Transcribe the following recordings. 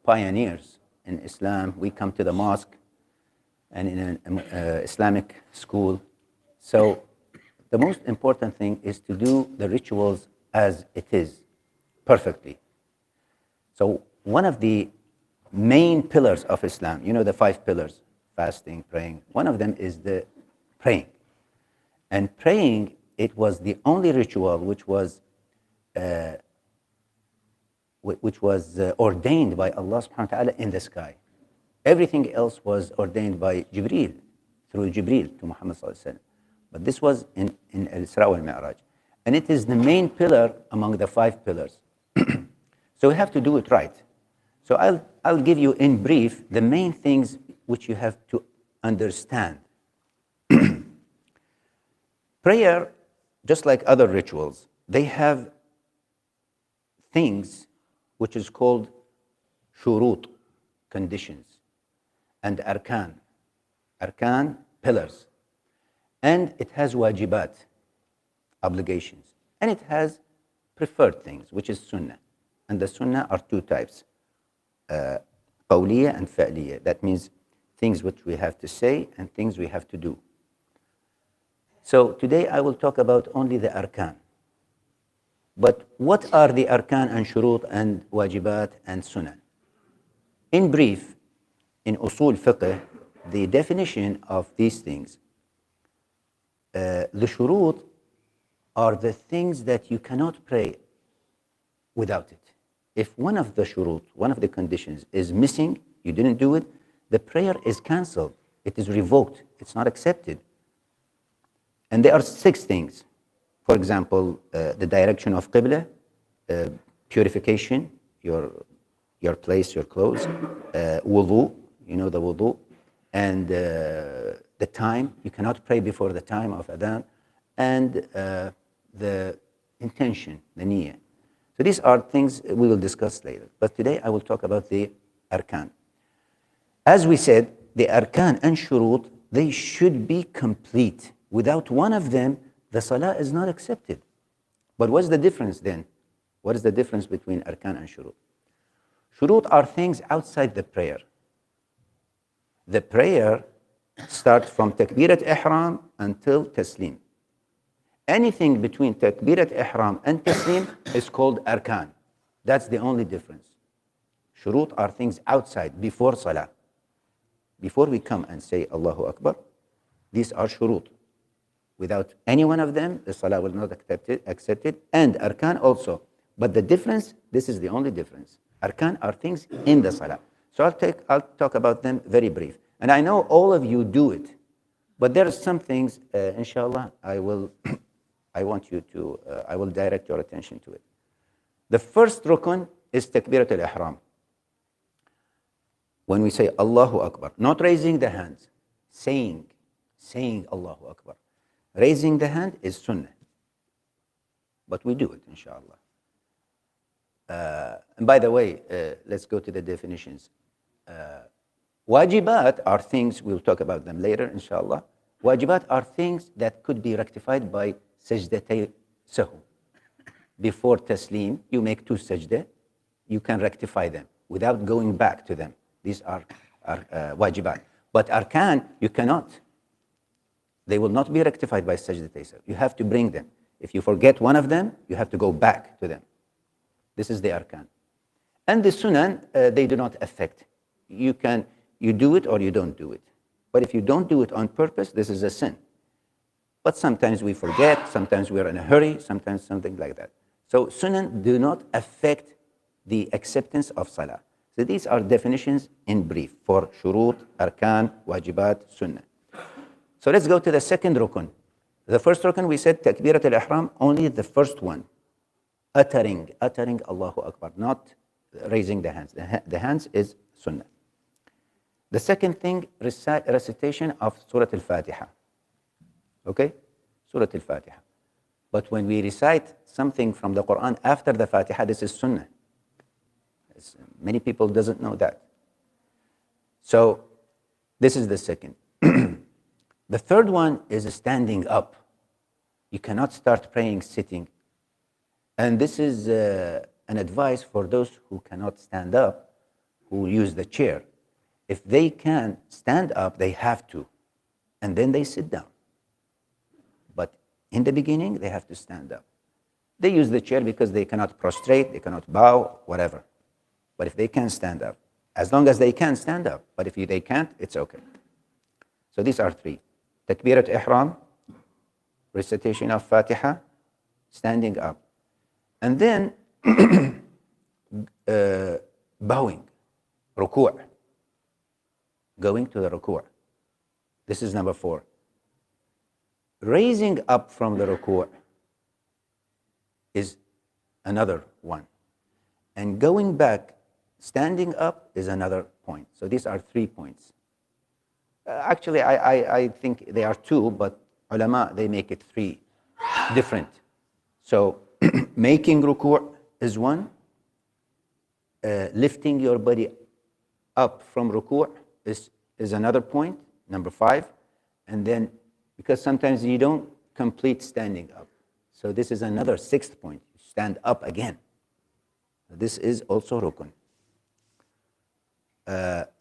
pioneers in Islam. We come to the mosque and in an Islamic school. So the most important thing is to do the rituals as it is, perfectly. So one of the main pillars of Islam, you know the 5 pillars, fasting, praying, one of them is the praying. And praying, it was the only ritual which was ordained by Allah subhanahu wa ta'ala in the sky. Everything else was ordained by Jibreel, through Jibreel to Muhammad sallallahu alaihi wasallam. But this was in Al-Isra wal-Mi'raj. And it is the main pillar among the 5 pillars. So we have to do it right. So I'll give you in brief the main things which you have to understand. Prayer, just like other rituals, they have things which is called shurut, conditions, and arkan, pillars. And it has wajibat, obligations. And it has preferred things, which is sunnah. And the sunnah are 2 types, qawliya and fa'liya. That means things which we have to say and things we have to do. So today I will talk about only the arkan. But what are the arkan and shurut and wajibat and sunnah? In brief, in usul fiqh, the definition of these things, the shurut are the things that you cannot pray without it. If one of the shurut, one of the conditions is missing, you didn't do it, the prayer is cancelled. It is revoked. It's not accepted. And there are 6 things. For example, the direction of qibla, purification, your place, your clothes, wudu, you know the wudu, and the time. You cannot pray before the time of adhan, and the intention, the niyyah. So these are things we will discuss later. But today I will talk about the arkan. As we said, the arkan and shurut, they should be complete. Without one of them, the salah is not accepted. But what's the difference then? What is the difference between arkan and shurut? Shurut are things outside the prayer. The prayer starts from takbirat ihram until taslim. Anything between takbirat ihram and taslim is called arkan. That's the only difference. Shurut are things outside, before salah. Before we come and say Allahu Akbar, these are shurut. Without any one of them, the salah will not accepted, and arkan also. But the difference, this is the only difference. Arkan are things in the salah. So I'll talk about them very brief. And I know all of you do it, but there are some things, inshallah, I will direct your attention to it. The first rukun is takbirat al-ihram. When we say Allahu Akbar, not raising the hands, saying Allahu Akbar. Raising the hand is sunnah, but we do it, inshallah. And by the way, let's go to the definitions. Wajibat are things, we'll talk about them later, inshallah. Wajibat are things that could be rectified by sajdatay sahu. Before taslim, you make 2 sajdah, you can rectify them without going back to them. These are wajibat. But arkan, you cannot. They will not be rectified by sajdatay sahu. You have to bring them. If you forget one of them, you have to go back to them. This is the arkan. And the sunan, they do not affect. You do it or you don't do it. But if you don't do it on purpose, this is a sin. But sometimes we forget, sometimes we're in a hurry, sometimes something like that. So sunan do not affect the acceptance of salah. So these are definitions in brief for shurut, arkan, wajibat, sunnah. So let's go to the second rukun. The first rukun, we said takbirat al-ihram, only the first one. Uttering Allahu Akbar, not raising the hands. The hands is sunnah. The second thing, recitation of Surah Al-Fatiha. Okay? Surah Al-Fatiha. But when we recite something from the Quran after the Fatiha, this is sunnah. Many people doesn't know that. So this is the second. The third one is standing up. You cannot start praying sitting. And this is an advice for those who cannot stand up. who use the chair, if they can stand up, they have to, and then they sit down. But in the beginning, they have to stand up. They use the chair because they cannot prostrate, they cannot bow, whatever. But if they can stand up, as long as they can stand up, but if they can't, it's okay. So these are three. Takbirat ihram, recitation of Fatiha, standing up. And then bowing, ruku', going to the ruku'. This is number 4. Raising up from the ruku' is another one. And going back, standing up is another point. So these are 3 points. Actually, I think they are 2, but ulama, they make it 3 different. So making ruku' is 1. Lifting your body up from ruku' is another point, number 5. And then, because sometimes you don't complete standing up. So this is another 6th point. Stand up again. This is also rukun.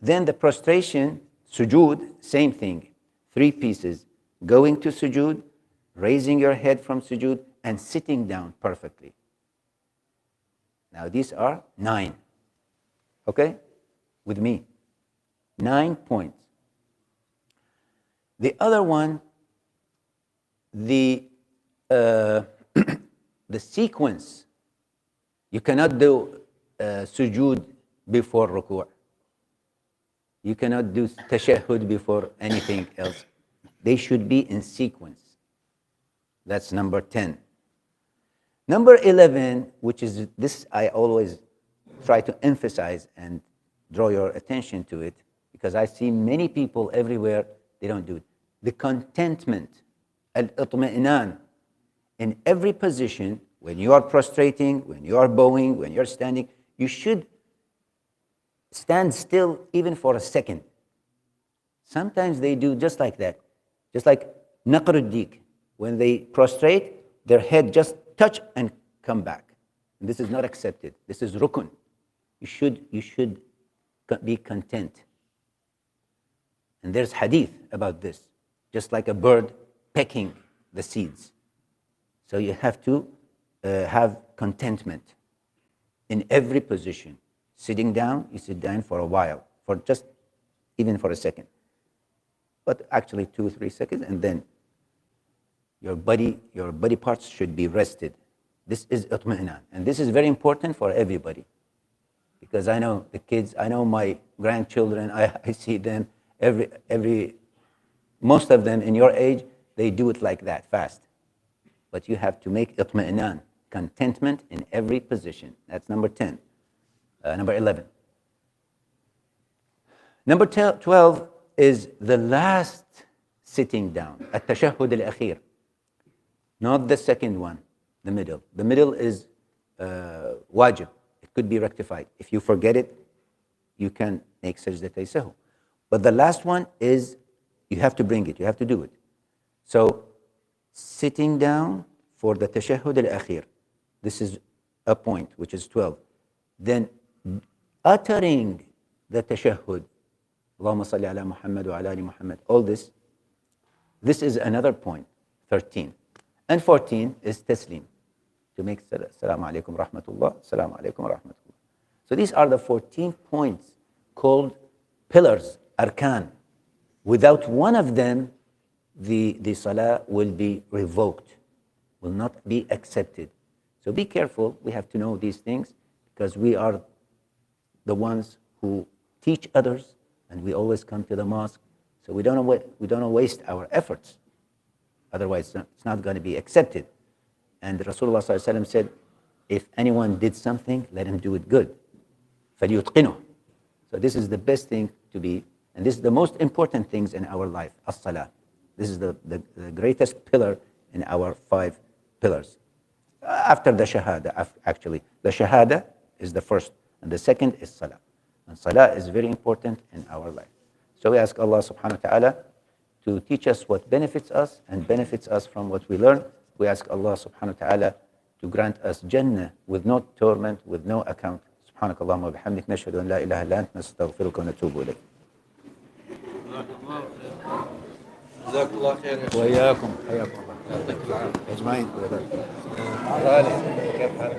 Then the prostration, sujood, same thing. 3 pieces. Going to sujood, raising your head from sujood, and sitting down perfectly. Now these are 9. Okay? With me. 9 points. The other one, the sequence. You cannot do sujood before ruku'. You cannot do tashahhud before anything else. They should be in sequence. That's number 10. Number 11, which is this, I always try to emphasize and draw your attention to it, because I see many people everywhere, they don't do it. The contentment, al-itmi'nan, in every position, when you are prostrating, when you are bowing, when you're standing, you should stand still even for a second. Sometimes they do just like that. Just like naqr-ud-dik. When they prostrate, their head just touch and come back. And this is not accepted. This is rukun. You should be content. And there's hadith about this. Just like a bird pecking the seeds. So you have to have contentment in every position. Sitting down, you sit down for a while, for just even for a second. But actually 2-3 seconds, and then your body parts should be rested. This is itmi'nan. And this is very important for everybody. Because I know the kids, I know my grandchildren, I see them, most of them in your age, they do it like that, fast. But you have to make itmi'nan, contentment in every position. That's number 10. Number 11. Number 12 is the last sitting down, at-tashahhud al-akhir. Not the second one, the middle. The middle is wajib. It could be rectified. If you forget it, you can make sajdatay sahu. But the last one is, you have to bring it, you have to do it. So, sitting down for the tashahhud al-akhir. This is a point, which is 12. Then uttering the tashahhud, Allahumma salli ala Muhammad wa ala ali Muhammad, all this is another point, 13. And 14 is taslim, to make assalamu alaikum rahmatullah, assalamu alaikum rahmatullah. So these are the 14 points called pillars, arkan. Without one of them, the salah will be revoked, will not be accepted. So be careful, we have to know these things, because we are the ones who teach others, and we always come to the mosque, so we don't waste our efforts. Otherwise, it's not going to be accepted. And Rasulullah ﷺ said, if anyone did something, let him do it good. فَلْيُتْقِنُهُ. So this is the best thing to be, and this is the most important things in our life, as-salah. This is the greatest pillar in our 5 pillars. After the shahada, actually. The shahada is the first, and the second is salah. And salah is very important in our life. So we ask Allah subhanahu wa ta'ala to teach us what benefits us and benefits us from what we learn. We ask Allah subhanahu wa ta'ala to grant us Jannah with no torment, with no account. سبحانك اللهم وبحمدك نشهد أن لا إله إلا أنت نستغفرك ونتوب إليك. جزاك الله خير يا شيخ. وإياكم حياكم الله يعطيك العافيه أجمعين. غالي. كيف حالك؟